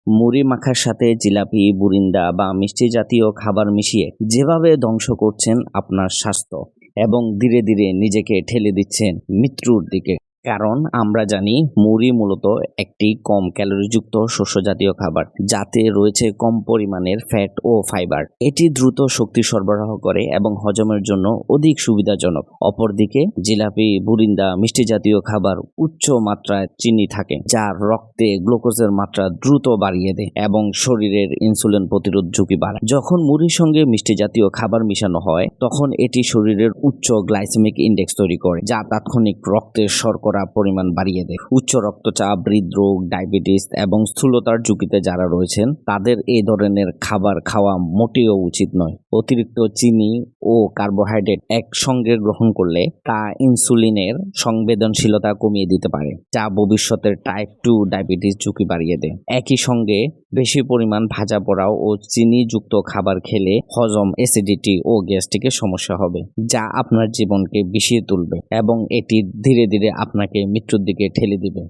মুড়ি মাখার সাথে জিলাপি, বুরিন্দা বা মিষ্টি জাতীয় খাবার মিশিয়ে যেভাবে ধ্বংস করছেন আপনার স্বাস্থ্য এবং ধীরে ধীরে নিজেকে ঠেলে দিচ্ছেন মৃত্যুর দিকে। কারণ আমরা জানি মুড়ি মূলত একটি কম ক্যালোরিযুক্ত শস্য জাতীয় খাবার, যাতে রয়েছে কম পরিমাণের ফ্যাট ও ফাইবার। এটি দ্রুত শক্তি সরবরাহ করে এবং হজমের জন্য অধিক সুবিধাজনক। অপরদিকে জিলাপি, বুরিন্দা, মিষ্টি জাতীয় খাবার উচ্চ মাত্রায় চিনি থাকে, যা রক্তে গ্লুকোজের মাত্রা দ্রুত বাড়িয়ে দেয় এবং শরীরের ইনসুলিন প্রতিরোধ ঝুঁকি বাড়ায়। যখন মুড়ির সঙ্গে মিষ্টি জাতীয় খাবার মিশানো হয়, তখন এটি শরীরের উচ্চ গ্লাইসেমিক ইন্ডেক্স তৈরি করে, যা তাৎক্ষণিক রক্তের শর্করা পরিমাণ বাড়িয়ে দেয়। উচ্চ রক্তচাপ, হৃদরোগ, ডায়াবেটিস এবং স্থূলতার ঝুঁকিতে যারা রয়েছেন, তাদের এই ধরনের খাবার খাওয়া মোটেও উচিত নয়। অতিরিক্ত চিনি ও কার্বোহাইড্রেট একসঙ্গে গ্রহণ করলে তা ইনসুলিনের সংবেদনশীলতা কমিয়ে দিতে পারে, যা ভবিষ্যতের টাইপ 2 ডায়াবেটিস ঝুঁকি বাড়িয়ে দেয়। একই সঙ্গে বেশি পরিমাণ ভাজা পোড়াও ও চিনিযুক্ত খাবার খেলে হজম, অ্যাসিডিটি ও গ্যাস্ট্রিকের সমস্যা হবে, যা আপনার জীবনকে বিষিয়ে তুলবে এবং এটি ধীরে ধীরে আপনাকে মৃত্যুর দিকে ঠেলে দিবে।